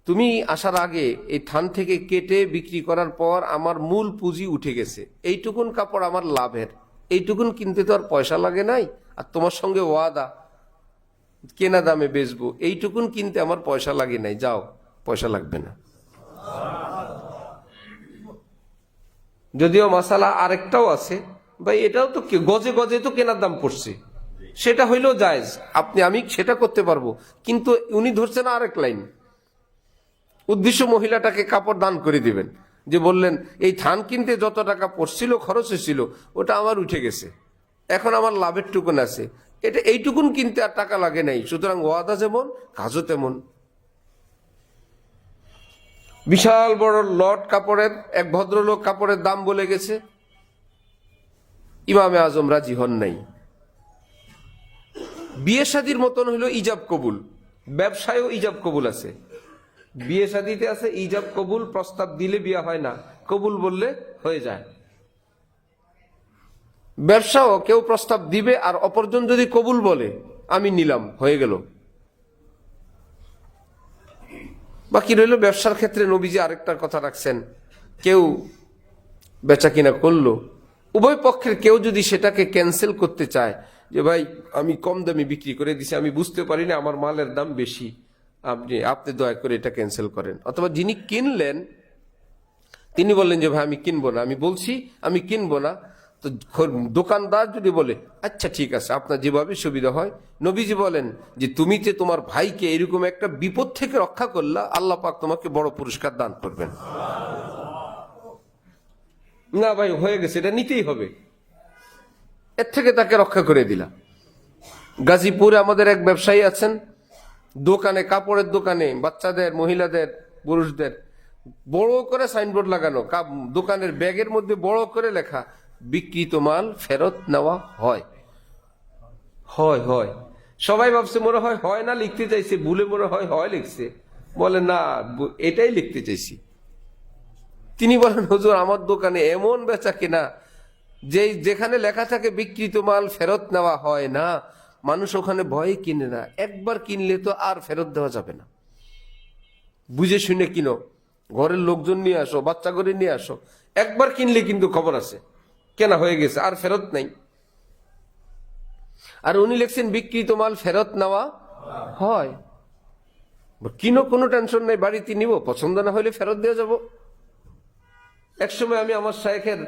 তুমি আসার আগে এই থান থেকে কেটে বিক্রি করার পর আমার মূল পুঁজি উঠে গেছে, এইটুকুন কাপড় আমার লাভের, এইটুকুন কিনতে তো আর পয়সা লাগে নাই, আর তোমার সঙ্গে ওয়াদা কেনা দামে বেচবো, এইটুকুন কিনতে আমার পয়সা লাগে নাই, যাও পয়সা লাগবে না। যদিও মাসালা আরেকটাও আছে, ভাই এটাও তো গজে গজে তো কেনার দাম পড়ছে, সেটা হইলেও জায়েজ, আমি সেটা করতে পারবো। কিন্তু উনি ধরছেন আরেক লাইন, উদ্দেশ্য মহিলাটাকে কাপড় দান করে দিবেন, যে বললেন এই থান কিনতে যত টাকা পড়ছিল, খরচ হয়েছিল, ওটা আমার উঠে গেছে, এখন আমার লাভের টুকুন আছে, এটা এইটুকুন কিনতে আর টাকা লাগে নাই। সুতরাং ওয়াদা যেমন কাজও তেমন। বিশাল বড় লট কাপড়ের, এক ভদ্রলোক কাপড়ের দাম বলে গেছে, ইমামে আজম রাজি হন নাই। বিয়ে শাদীর মতন হইল ইজাব কবুল, ব্যবসায়ও ইজাব কবুল আছে। বিয়ে শাদীতে আছে ইজাব কবুল, প্রস্তাব দিলে বিয়ে হয় না, কবুল বললে হয়ে যায়। ব্যবসাও কেউ প্রস্তাব দিবে আর অপরজন যদি কবুল বলে, আমি নিলাম, হয়ে গেল। বাকি রইল ব্যবসার ক্ষেত্রে নবীজি আরেকটার কথা রাখছেন, কেউ বেচা কিনা করলো, উভয় পক্ষের কেউ যদি সেটাকে ক্যান্সেল করতে চায়, যে ভাই আমি কম দামে বিক্রি করে দিছি, আমি বুঝতে পারি না আমার মালের দাম বেশি, আপনি দয়া করে এটা ক্যান্সেল করেন। অথবা যিনি কিনলেন তিনি বললেন যে ভাই আমি কিনবো না, আমি বলছি আমি কিনবো না, তো দোকানদার যদি বলে আচ্ছা ঠিক আছে আপনার যেভাবে সুবিধা হয়, নবীজি বলেন যে তুমি যে তোমার ভাইকে এরকম একটা বিপদ থেকে রক্ষা করলা, আল্লাহ পাক তোমাকে বড় পুরস্কার দান করবেন। না ভাই হয়ে গেছে, এটা নিতেই হবে, এর থেকে তাকে রক্ষা করে দিলা। গাজীপুরে আমাদের এক ব্যবসায়ী আছেন, দোকানে, কাপড়ের দোকানে, বাচ্চাদের, মহিলাদের, পুরুষদের বড় করে সাইনবোর্ড লাগানো, দোকানের ব্যাগের মধ্যে বড় করে লেখা, বিক্রিত মাল ফেরত নেওয়া হয়। হয় হয় সবাই ভাবছে মনে হয় হয় না লিখতে চাইছে, ভুলে মনে হয় হয় লিখছে, বলে না এটাই লিখতে চাইছি। তিনি বলেন হুজুর আমার দোকানে এমন বেচা কিনা যে যেখানে লেখা থাকে বিক্রিত মাল ফেরত নেওয়া হয় না, মানুষ ওখানে ভয়ে কিনে না, একবার কিনলে তো আর ফেরত দেওয়া যাবে না, বুঝে শুনে কিনো, ঘরের লোকজন নিয়ে আসো, বাচ্চা করে নিয়ে আসো, একবার কিনলে কিন্তু খবর আছে কেনা হয়ে গেছে, আর ফেরত নাই। আর উনি লিখছেন বিক্রিত মাল ফেরত নেওয়া হয়, কিনো, কোনো টেনশন নাই, বাড়িতে নিব, পছন্দ না হলে ফেরত দিয়ে যাব। একসময় আমি আমার শায়েখের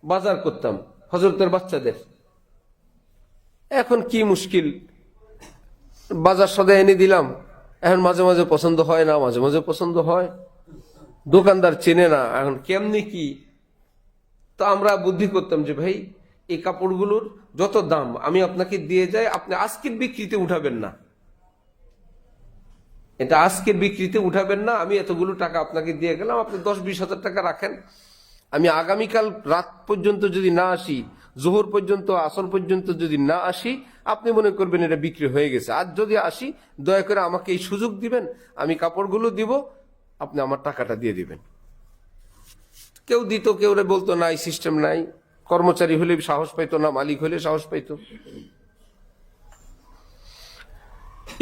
বাজার করতাম, হযরতের বাচ্চাদের, এখন কি মুশকিল, বাজার সদাই এনে দিলাম, এখন মাঝে মাঝে পছন্দ হয় না, মাঝে মাঝে পছন্দ হয়, দোকানদার চেনে না, এখন কেমনি কি। তো আমরা বুদ্ধি করতাম যে ভাই এই কাপড়গুলোর যত দাম আমি আপনাকে দিয়ে যাই, আপনি আজকের বিক্রিতে উঠাবেন না, এটা আজকের বিক্রিতে উঠাবেন না, আমি এতগুলো টাকা আপনাকে দিয়ে গেলাম, আপনি 10-20 হাজার টাকা রাখেন, আমি আগামীকাল রাত পর্যন্ত যদি না আসি, জোহর পর্যন্ত, আসর পর্যন্ত যদি না আসি, আপনি মনে করবেন এটা বিক্রি হয়ে গেছে। আর যদি আসি, দয়া করে আমাকে এই সুযোগ দিবেন, আমি কাপড়গুলো দিব, আপনি আমার টাকাটা দিয়ে দিবেন। কেউ দিত, কেউ বলতো না, এই সিস্টেম নাই। কর্মচারী হলে সাহস পাইতো না, মালিক হলে সাহস পাইতো।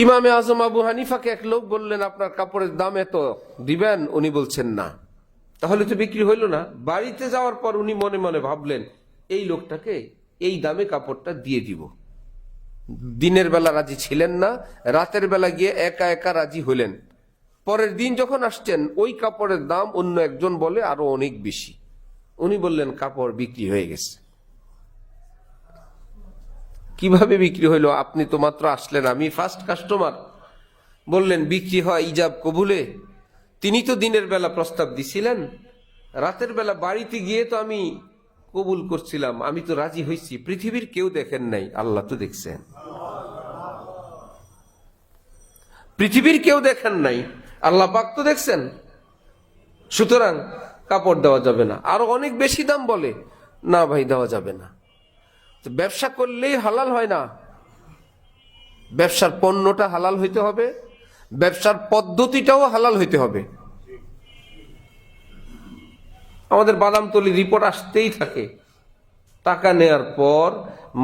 ইমামে আজম আবু হানিফাকে এক লোক বললেন, আপনার কাপড়ের দাম এত, দিবেন? উনি বলছেন না। তাহলে তো বিক্রি হইল না। বাড়িতে যাওয়ার পর উনি মনে মনে ভাবলেন, এই লোকটাকে এই দামে কাপড়টা দিয়ে দিব। দিনের বেলা রাজি ছিলেন না, রাতের বেলা গিয়ে একা একা রাজি হলেন। পরের দিন যখন আসছেন, ওই কাপড়ের দাম অন্য একজন বলে আরো অনেক বেশি। উনি বললেন, কাপড় বিক্রি হয়ে গেছে। কিভাবে বিক্রি হইলো? আপনি তো মাত্র আসলেন, আমি ফার্স্ট কাস্টমার। বললেন, বিক্রি হয় ইজাব কবুলে। তিনি তো দিনের বেলা প্রস্তাব দিছিলেন, রাতের বেলা বাড়িতে গিয়ে তো আমি কবুল করছিলাম, আমি তো রাজি হয়েছি। পৃথিবীর কেউ দেখেন নাই, আল্লাহ তো দেখছেন। পৃথিবীর কেউ দেখেন নাই, আল্লাহ পাক তো দেখছেন। সুতরাং কাপড় দেওয়া যাবে না। আরো অনেক বেশি দাম বলে, না ভাই দেওয়া যাবে না। ব্যবসা করলেই হালাল হয় না, ব্যবসার পণ্যটা হালাল হইতে হবে, ব্যবসার পদ্ধতিটাও হালাল হইতে হবে। আমাদের বাদামতলি রিপোর্ট আসতেই থাকে, টাকা নেয়ার পর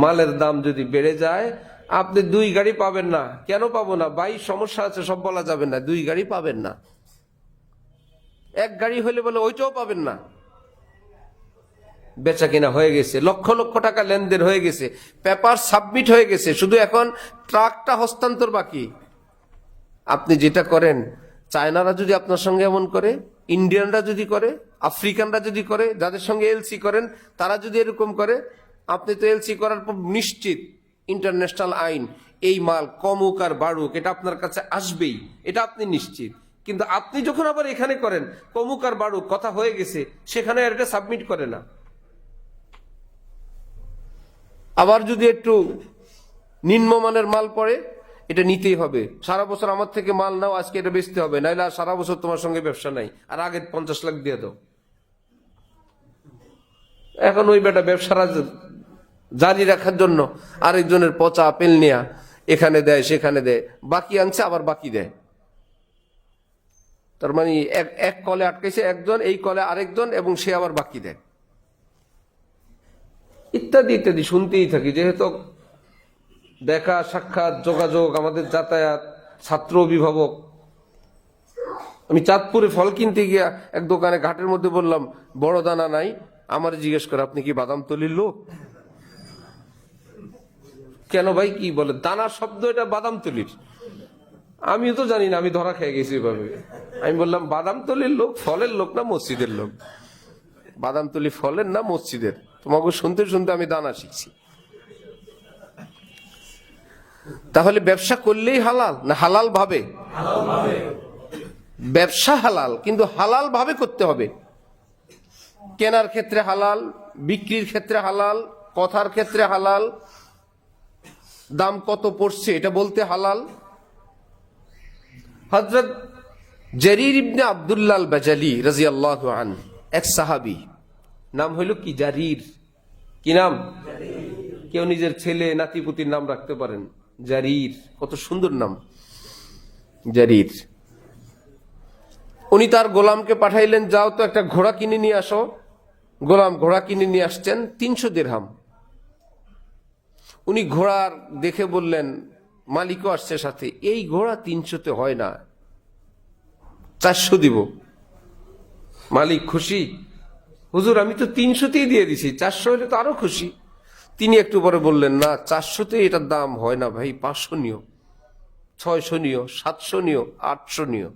মালের দাম যদি বেড়ে যায়, আপনি 2 গাড়ি পাবেন না। কেন পাবো না ভাই? সমস্যা আছে, সব বলা যাবে না। 2 গাড়ি পাবেন না, 1 গাড়ি হলে বলে ওইটাও পাবেন না। বেচা কিনা হয়ে গেছে, লক্ষ লক্ষ টাকা লেনদেন হয়ে গেছে, পেপার সাবমিট হয়ে গেছে, শুধু এখন ট্রাকটা হস্তান্তর বাকি। আপনি যেটা করেন, চায়নারা যদি আপনার সঙ্গে এমন করে, ইন্ডিয়ানরা যদি করে, আফ্রিকানরা যদি করে, যাদের সঙ্গে এলসি করেন তারা যদি এরকম করে, আপনি তো এলসি করার পর নিশ্চিত ইন্টারন্যাশনাল আইন, এই মাল কমুক আর বাড়ুক এটা আপনার কাছে আসবেই, এটা আপনি নিশ্চিত। কিন্তু আপনি যখন আবার এখানে করেন, কমুক আর বাড়ুক কথা হয়ে গেছে, সেখানে আর এটা সাবমিট করে না। আবার যদি একটু নিম্নমানের মাল পড়ে, এটা নিতেই হবে। সারা বছর আমার থেকে মাল নাও, আজকে এটা বেচতে হবে, নাইলে আর সারা বছর তোমার সঙ্গে ব্যবসা নাই, আর আগে 50 লাখ দিয়ে দাও। এখন ওই বেটা ব্যবসারা জারি রাখার জন্য আরেকজনের পচা আপেল নেয়া এখানে দেয়, সেখানে দেয়, বাকি আনছে আবার বাকি দেয়। তার মানে এক কলে আটকাইছে একজন, এই কলে আরেকজন, এবং সে আবার বাকি দেয়, ইত্যাদি ইত্যাদি শুনতেই থাকি। যেহেতু দেখা সাক্ষাৎ যোগাযোগ, আমাদের যাতায়াত, ছাত্র অভিভাবক। আমি চাঁদপুরে ফল কিনতে গিয়া এক দোকানে ঘাটের মধ্যে বললাম, বড় দানা নাই? আমার জিজ্ঞেস করে, আপনি কি বাদামতলির লোক? কেন ভাই, কি বলে? দানা শব্দ এটা বাদামতলির। আমিও তো জানি না, আমি ধরা খেয়ে গেছি এভাবে। আমি বললাম, বাদামতলির লোক ফলের লোক না মসজিদের লোক? বাদামতলি ফলের না মসজিদের? তোমাকে শুনতে শুনতে আমি দানা শিখছি। তাহলে ব্যবসা করলেই হালাল না হালাল ভাবে? ব্যবসা হালাল, কিন্তু হালাল ভাবে করতে হবে। কেনার ক্ষেত্রে হালাল, বিক্রির ক্ষেত্রে হালাল, কথার ক্ষেত্রে হালাল, দাম কত পড়ছে এটা বলতে হালাল। হযরত জারীর ইবনে আব্দুল্লাহ আল বাজালি রাদিয়াল্লাহু আনহু, এক সাহাবী, নাম হইল কি? জারীর। কি নাম? কেউ নিজের ছেলে নাতিপুতির নাম রাখতে পারেন জারীর, কত সুন্দর নাম জারীর। উনি তার গোলামকে পাঠাইলেন, যাও তো একটা ঘোড়া কিনে নিয়ে আসো। গোলাম ঘোড়া কিনে নিয়ে আসছেন, 300 দিরহাম। উনি ঘোড়ার দেখে বললেন, মালিকও আসছে সাথে, এই ঘোড়া 300-তে হয় না, 400 দিব। মালিক খুশি, হুজুর আমি তো 300-তেই দিয়ে দিছি, 400 হলে তো আরো খুশি। তিনি একটু পরে বললেন, না 400-তে এটার দাম হয় না ভাই, 500 নিও, 600 নিও, 700 নিও, 800 নিও।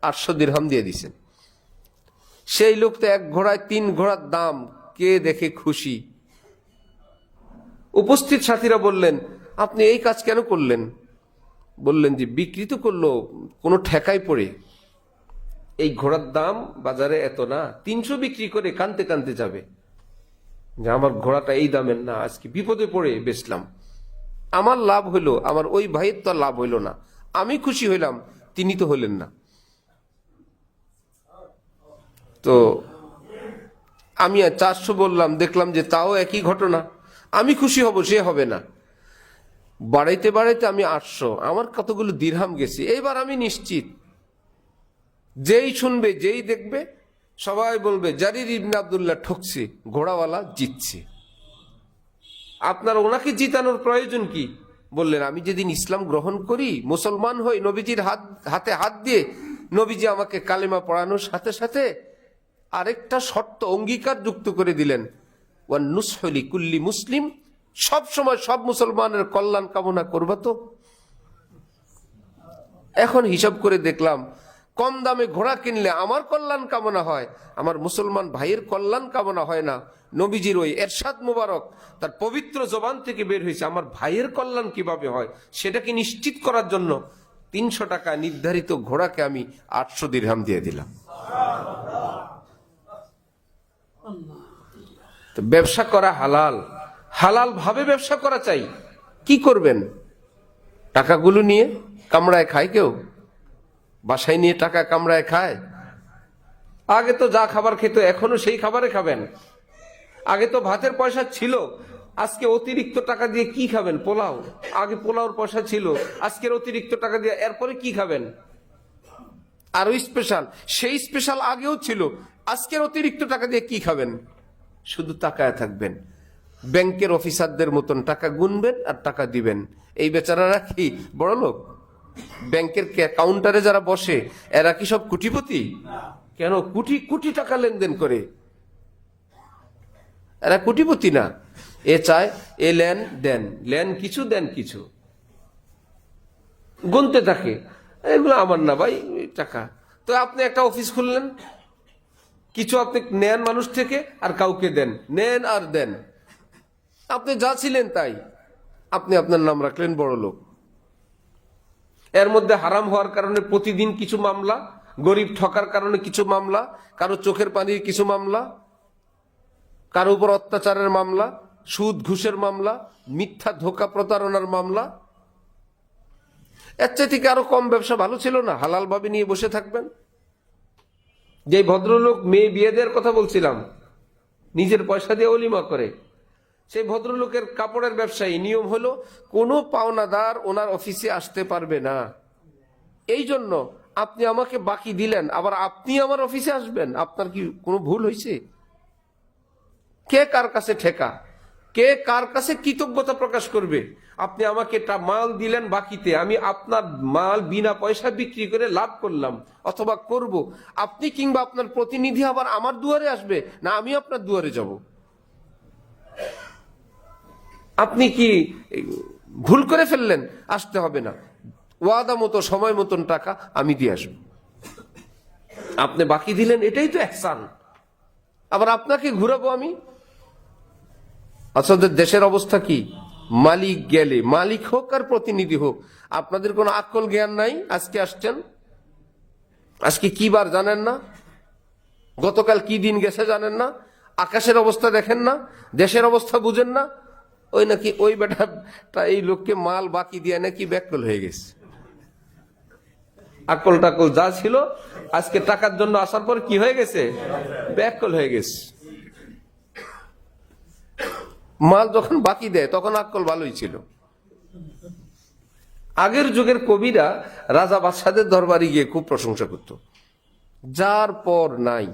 800 দিরহাম দিয়ে দিছেন। সেই লোক তো এক ঘোড়ায় 3 ঘোড়ার দাম, কে দেখে খুশি। উপস্থিত সাথীরা বললেন, আপনি এই কাজ কেন করলেন? বললেন যে, বিক্রি তো করলো কোনো ঠেকায় পড়ে, এই ঘোড়ার দাম বাজারে এত না, 300 বিক্রি করে কানতে কানতে যাবে যে আমার ঘোড়াটা এই দামের না, আজকে বিপদে পড়ে বেচলাম, আমার লাভ হইলো, আমার ওই ভাইয়ের তো লাভ হইলো না, আমি খুশি হইলাম, তিনি তো হলেন না। তো আমি 400 বললাম, দেখলাম যে তাও একই ঘটনা, আমি খুশি হব, সে হবে না। বাড়াইতে বাড়াইতে আমি 800, আমার কতগুলো দিরহাম গেছে। এইবার আমি নিশ্চিত, যেই শুনবে যেই দেখবে সবাই বলবে জারির ইবনে আব্দুল্লাহ ঠকছে, ঘোড়াওয়ালা জিতছে। আপনার ওনাকে জিতানোর প্রয়োজন কি? বললেন, আমি যেদিন ইসলাম গ্রহণ করি, মুসলমান হই, নবীজির হাতে হাত দিয়ে নবীজি আমাকে কালেমা পড়ানোর সাথে সাথে আরেকটা শর্ত অঙ্গীকার যুক্ত করে দিলেন, ওয়ান নুসহলি কুল্লি মুসলিম, সব সময় সব মুসলমানের কল্যাণ কামনা করবা তো। এখন হিসাব করে দেখলাম, কম দামে ঘোড়া কিনলে আমার কল্যাণ কামনা হয়, আমার মুসলমান ভাইয়ের কল্যাণ কামনা হয় না। নবীজির ওই এরশাদ মুবারক তার পবিত্র জবান থেকে বের হয়েছে, আমার ভাইয়ের কল্যাণ কিভাবে হয় সেটাকে নিশ্চিত করার জন্য 300 টাকা নির্ধারিত ঘোড়াকে আমি 800 দিরহাম দিয়ে দিলাম। তো ব্যবসা করা হালাল, হালাল ভাবে ব্যবসা করা চাই। কি করবেন? টাকাগুলো নিয়ে কামড়ায় খায় কেউ? বাসায় নিয়ে টাকা কামড়ায় খায়? আগে তো যা খাবার খেত এখনো সেই খাবারে খাবেন। আগে তো ভাতের পয়সা ছিল, আজকে অতিরিক্ত টাকা দিয়ে কি খাবেন? পোলাও। আগে পোলাওর পয়সা ছিল, আজকের অতিরিক্ত টাকা দিয়ে এরপরে কি খাবেন? আরো স্পেশাল, সেই স্পেশাল আগেও ছিল, আজকের অতিরিক্ত টাকা দিয়ে কি খাবেন? শুধু তাকায় থাকবেন। ব্যাংকের অফিসারদের মতন টাকা গুনবেন আর টাকা দিবেন। এই বেচারারা কি বড় লোক? ব্যাংকের কাউন্টারে যারা বসে এরা কি সব কোটিপতি? কেন? কোটি কোটি টাকা লেনদেন করে, এরা কোটিপতি না। এ চায় এ লেন দেন, লেন কিছু দেন কিছু, গুনতে থাকে, এগুলো আমার না ভাই টাকা। তো আপনি একটা অফিস খুললেন, কিছু আপনি নেন মানুষ থেকে আর কাউকে দেন, নেন আর দেন। আপনি যা ছিলেন তাই, আপনি আপনার নাম রাখলেন বড় লোক। এর মধ্যে হারাম হওয়ার কারণে প্রতিদিন কিছু মামলা, গরিব ঠকার কারণে কিছু মামলা, কারো চোখের পানির কিছু মামলা, কারো উপর অত্যাচারের মামলা, সুদ ঘুষের মামলা, মিথ্যা ধোঁকা প্রতারণার মামলা। এর চাইতে আরো কম ব্যবসা ভালো ছিল না? হালাল ভাবে নিয়ে বসে থাকবেন। যে ভদ্রলোক মেয়ে বিয়ে দেওয়ার কথা বলছিলাম, নিজের পয়সা দিয়ে অলিমা করে, সেই ভদ্রলোকের কাপড়ের ব্যবসায়ী, নিয়ম হলো কোনো পাওনাদার ওনার অফিসে আসতে পারবে না। এই জন্য আপনি আমাকে বাকি দিলেন, আবার আপনি আমার অফিসে আসবেন? আপনার কি কোনো ভুল হয়েছে? কে কার কাছে ঠেকা, কে কার কাছে কৃতজ্ঞতা প্রকাশ করবে? আপনি আমাকে মাল দিলেন বাকিতে, আমি আপনার মাল বিনা পয়সা বিক্রি করে লাভ করলাম অথবা করব, আপনি কিংবা আপনার প্রতিনিধি আবার আমার দুয়ারে আসবে না আমি আপনার দুয়ারে যাব? আপনি কি ভুল করে ফেললেন? আসতে হবে না, ওয়াদা মতো সময় মতন টাকা আমি দিয়ে আসবো। আপনি বাকি দিলেন, এটাই তো ihsan। আবার আপনাকে ঘুরাবো আমি? আসলে দেশের অবস্থা কি? মালিক গেলে, মালিক হোক আর প্রতিনিধি হোক, আপনাদের কোনো আকল জ্ঞান নাই। আজকে আসছেন, আজকে কি বার জানেন না, গতকাল কি দিন গেছে জানেন না, আকাশের অবস্থা দেখেন না, দেশের অবস্থা বুঝেন না। ওই নাকি ওই বেটাটা এই লোককে মাল বাকি দিয়ে নাকি ব্যাকল হয়ে গেছে। আকল টাকল যা ছিল আজকে টাকার জন্য আসার পর কি হয়ে গেছে? ব্যাকল হয়ে গেছে। মাল যখন বাকি দেয় তখন আকল ভালোই ছিল। আগের যুগের কবিরা রাজা বাদশাদের দরবারে গিয়ে খুব প্রশংসা করত, যার পর নাই।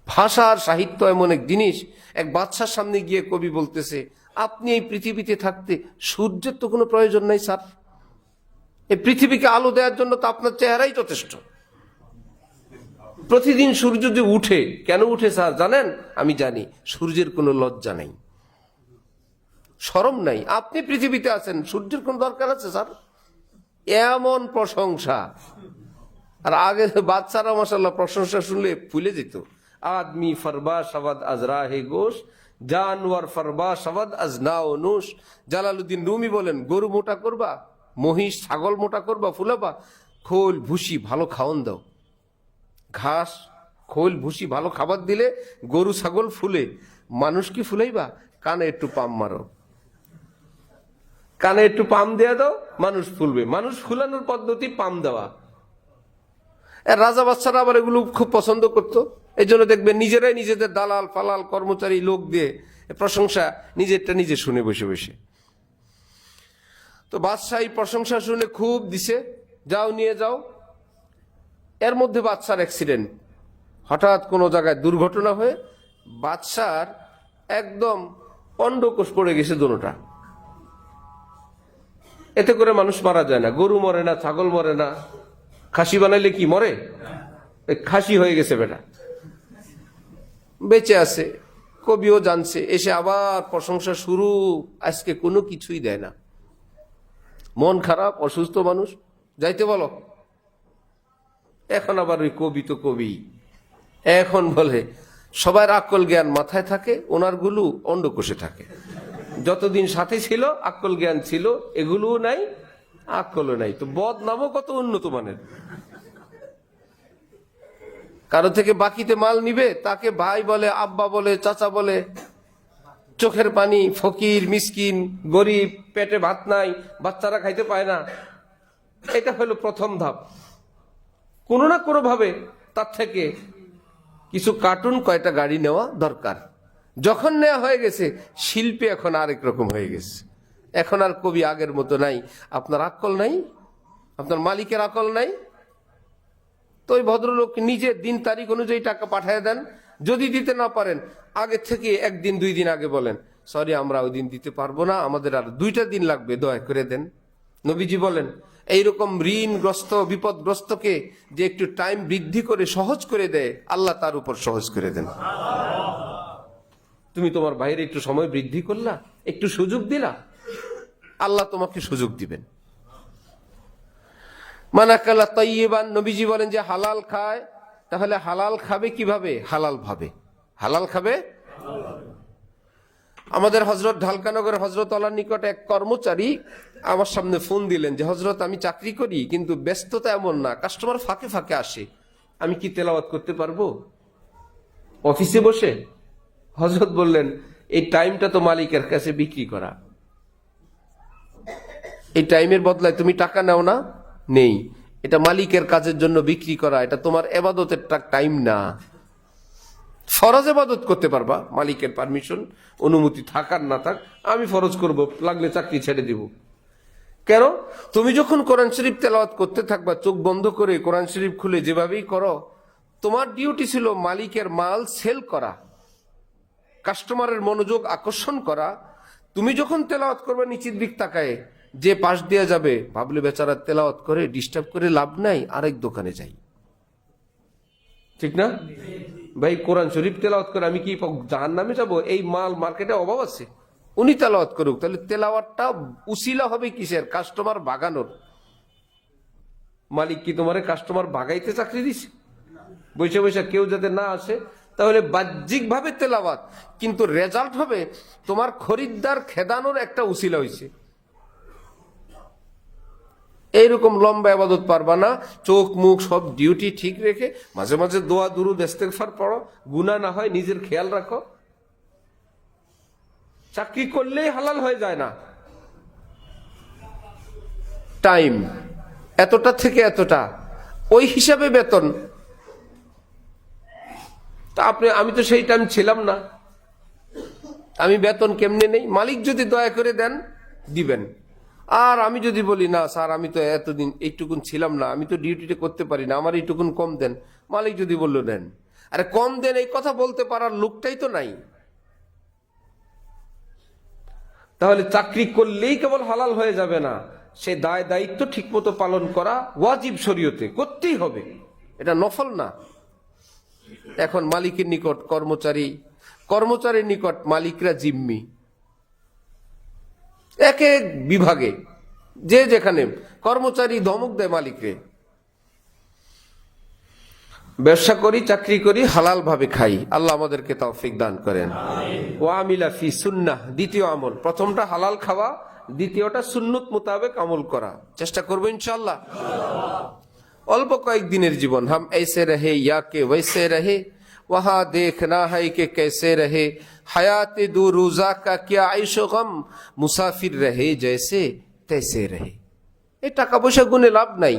ভাষা আর সাহিত্য এমন এক জিনিস, এক বাদশার সামনে গিয়ে কবি বলতেছে, আপনি এই পৃথিবীতে থাকতে সূর্যের তো কোনো প্রয়োজন নাই স্যার, এই পৃথিবীকে আলো দেওয়ার জন্য তো আপনার চেহারাই যথেষ্ট। প্রতিদিন সূর্য যে উঠে, কেন উঠে স্যার জানেন? আমি জানি, সূর্যের কোনো লজ্জা নাই, শরম নাই। আপনি পৃথিবীতে আছেন, সূর্যের কোন দরকার আছে স্যার? এমন প্রশংসা। আর আগের বাচ্চারা মাশাআল্লাহ প্রশংসা শুনলে ফুলে যেত। আদমি ফরবা শবদ আজরা হে গোশ, জানোয়ার ফরবা শবদ আজনা ও নুশ। জালালউদ্দিন রুমি বলেন, গরু মোটা করবা, মহিষ ছাগল মোটা করবা, ফুলাবা, খোল ভুসি ভালো খাওয়ান দাও। ঘাস খোল ভুসি ভালো খাবার দিলে গরু ছাগল ফুলে, মানুষ কি ফুলাইবা? কানে একটু পাম মারো, কানে একটু পাম দেয়া দাও, মানুষ ফুলবে। মানুষ ফুলানোর পদ্ধতি পাম দেওয়া। রাজা বাচ্চারা আবার এগুলো খুব পছন্দ করতো। এই জন্য দেখবেন নিজেরাই নিজেদের দালাল ফালাল কর্মচারী লোক দিয়ে প্রশংসা নিজেরটা নিজে শুনে বসে বসে। তো বাদশাহ এই প্রশংসা শুনে খুব দিছে, যাও নিয়ে যাও। এর মধ্যে বাদশার অ্যাক্সিডেন্ট হঠাৎ কোনো জায়গায় দুর্ঘটনা হয়ে বাদশার একদম অন্ডকোষ পড়ে গেছে দুটোটা। এতে করে মানুষ মারা যায় না, গরু মরে না, ছাগল মরে না। খাসি বানাইলে কি মরে? খাসি হয়ে গেছে বেটা, বেঁচে আছে। কবিও জানছে, এসে আবার প্রশংসা শুরু। আজকে কোনো কিছুই দেয় না, মন খারাপ, অসুস্থ মানুষ, যাইতে বলো। এখন আবার ওই কবি তো কবি, এখন বলে সবার আকল জ্ঞান মাথায় থাকে, ওনার গুলো অন্ডকোষে থাকে। যতদিন সাথে ছিল আকল জ্ঞান ছিল, এগুলোও নাই, আকলও নাই। তো বদনামও কত উন্নত মানের। কারো থেকে বাকিতে মাল নিবে, তাকে ভাই বলে, আব্বা বলে, চাচা বলে। চোখের পানি, ফকির, মিসকিন, গরিব, পেটে ভাত নাই, বাচ্চারা খাইতে পায় না। এটা হলো প্রথম ধাপ। কোনো না কোনো ভাবে তার থেকে কিছু কার্টুন, কয়টা গাড়ি নেওয়া দরকার। যখন নেওয়া হয়ে গেছে, শিল্পী এখন আরেক রকম হয়ে গেছে। এখন আর কবি আগের মতো নাই। আপনার আকল নাই, আপনার মালিকের আকল নাই। তো ওই ভদ্রলোক নিজে দিন তারিখ অনুযায়ী টাকা পাঠিয়ে দেন। যদি দিতে না পারেন, আগে থেকে একদিন 2 দিন আগে বলেন, সরি আমরা ওই দিন দিতে পারবো না, আমাদের আর 2টা দিন লাগবে, দয়া করে দেন। নবীজি বলেন, এইরকম ঋণগ্রস্ত, বিপদগ্রস্তকে যে একটু টাইম বৃদ্ধি করে সহজ করে দেয়, আল্লাহ তার উপর সহজ করে দেন। তুমি তোমার বাইরে একটু সময় বৃদ্ধি করলা, একটু সুযোগ দিলা, আল্লাহ তোমাকে সুযোগ দিবেন। মানাকালা তাইয়িবান, নবীজি বলেন যে হালাল খায়, তাহলে হালাল খাবে কিভাবে? হালাল ভাবে। হালাল খাবে। আমাদের হযরত ঢালকানগরের হযরত আল্লাহর নিকট এক কর্মচারী আমার সামনে ফোন দিলেন যে, হযরত আমি চাকরি করি, কিন্তু ব্যস্ততা এমন না, কাস্টমার ফাঁকে ফাঁকে আসে, আমি কি তেলাওয়াত করতে পারবো অফিসে বসে? হযরত বললেন, এই টাইমটা তো মালিকের কাছে বিক্রি করা। এই টাইমের বদলায় তুমি টাকা নাও না? নেই। এটা মালিকের কাজের জন্য বিক্রি করা, এটা তোমার ইবাদতের টাইম না। ফরজ ইবাদত করতে পারবা, মালিকের পারমিশন, অনুমতি থাকার না থাক, আমি ফরজ করব, লাগলে চাকরি ছেড়ে দিব। কেন? তুমি যখন কোরআন শরীফ তেলাওয়াত করতে থাকবা, চোখ বন্ধ করে কোরআন শরীফ খুলে যেভাবেই করো, তোমার ডিউটি ছিল মালিকের মাল সেল করা, কাস্টমারের মনোযোগ আকর্ষণ করা। তুমি যখন তেলাওয়াত করবে নিচের দিক তাকায়, যে পাশ দিয়ে যাবে ভাবলে বেচারা তেলাওয়াত করে, ডিস্টার্ব করে লাভ নাই, আরেক দোকানে যাই। ঠিক না ভাই? কোরআন শরীফ তেলাওয়াত করে আমি কি জাহান্নামে যাব? এই মাল মার্কেটে অভাব আছে, উনি তেলাওয়াত করুক। তাহলে তেলাওয়াতটা উসিলা হবে কিসের? কাস্টমার ভাগানোর। মালিক কি তোমারে কাস্টমার ভাগাইতে চাকরি দিছে? বৈশা বৈশা কেউ যাতে না আসে, তাহলে বাহ্যিক ভাবে তেলাওয়াত, কিন্তু রেজাল্ট হবে তোমার খরিদ্দার খেদানোর একটা উসিলা হয়েছে। এইরকম লম্বা ইবাদত পারবা না। চোখ মুখ সব ডিউটি ঠিক রেখে মাঝে মাঝে দোয়া দুরুদ ইস্তেগফার পড়ো, গুনাহ না হয়, নিজের খেয়াল রাখো। চাকরি করলেই হালাল হয়ে যায় না। টাইম এতটা থেকে এতটা, ওই হিসাবে বেতন। তা আমি তো সেই টাইম ছিলাম না, আমি বেতন কেমনে নেই? মালিক যদি দয়া করে দেন দিবেন। আর আমি যদি বলি না স্যার, আমি তো এতদিন এইটুকুন ছিলাম না, আমি তো ডিউটিটা করতে পারি না, আমার এইটুকুন কম দেন, মালিক যদি বললো দেন। আরে কম দেন এই কথা বলতে পারার লোকটাই তো নাই। তাহলে চাকরি করলেই কেবল হালাল হয়ে যাবে না, সে দায় দায়িত্ব ঠিক মতো পালন করা ওয়াজিব, শরীয়তে করতেই হবে, এটা নফল না। এখন মালিকের নিকট কর্মচারী, কর্মচারীর নিকট মালিকরা জিম্মি। এক এক বিভাগে যে যেখানে কর্মচারী ধমক দেয় মালিকরে, ব্যবসা করি, চাকরি করি, হালাল ভাবে খাই। আল্লাহ আমাদেরকে তৌফিক দান করেন। ওয়া আমিলা ফি সুন্নাহ, দ্বিতীয় আমল। প্রথমটা হালাল খাওয়া, দ্বিতীয়টা সুন্নত মোতাবেক আমল করা। চেষ্টা করবো ইনশাআল্লাহ। অল্প কয়েকদিনের জীবন, হাম ऐसे रहे या के वैसे रहे, वहां देखना है कि कैसे रहे, हयात दो रोजा का क्या आइशो गम, मुसाफिर रहे जैसे तैसे रहे। এই টাকা পয়সা গুনে লাভ নাই।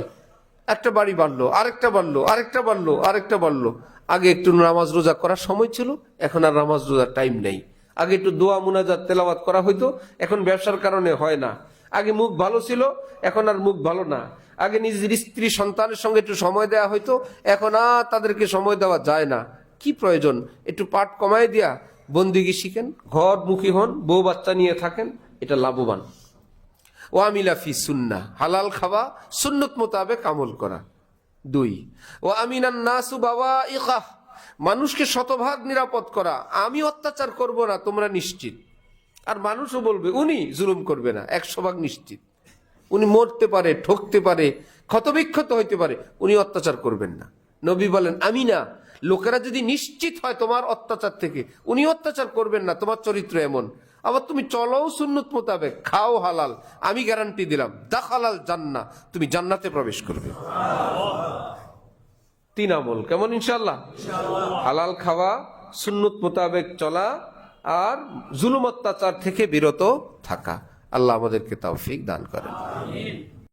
একটা বাড়ি বাড়লো, আরেকটা বাড়লো, আরেকটা বাড়লো, আরেকটা বাড়লো। আগে একটু নামাজ রোজা করার সময় ছিল, এখন আর নামাজ রোজার টাইম নেই। আগে একটু দোয়া মুনাজাত তেলাওয়াত করা হইতো, এখন ব্যবসার কারণে হয় না। আগে মুখ ভালো ছিল, এখন আর মুখ ভালো না। আগে নিজের স্ত্রী সন্তানের সঙ্গে একটু সময় দেওয়া হয়তো, এখন আর তাদেরকে সময় দেওয়া যায় না। কি প্রয়োজন? একটু পাট কমায় দিয়া বন্দিগি শিখেন, ঘর মুখী হন, বউ বাচ্চা নিয়ে থাকেন, এটা লাভবান। ও আমিলা ফি সুন্নাহ, হালাল খাওয়া, সুন্নত মোতাবেক আমল করা। 2, ও আমিনান নাসু বাওয়াইকাহ, মানুষকে শতভাগ নিরাপদ করা। আমি অত্যাচার করব না, তোমরা নিশ্চিত। আর মানুষও বলবে উনি জুলুম করবে না, 100 ভাগ নিশ্চিত। উনি মরতে পারে, ঠকতে পারে, ক্ষতবিক্ষত হইতে পারে, উনি অত্যাচার করবেন না। নবী বলেন আমি না, লোকেরা যদি নিশ্চিত হয় তোমার অত্যাচার থেকে, উনি অত্যাচার করবেন না, তোমার চরিত্র এমন। আবার তুমি চলো সুন্নত মোতাবেক, খাও হালাল, আমি গ্যারান্টি দিলাম দাখালাল জান্নাহ, তুমি জান্নাতে প্রবেশ করবে। 3 আমল কেমন ইনশাআল্লাহ? হালাল খাওয়া, সুন্নত মোতাবেক চলা, আর জুলুম অত্যাচার থেকে বিরত থাকা। আল্লাহ আমাদেরকে তৌফিক দান করেন।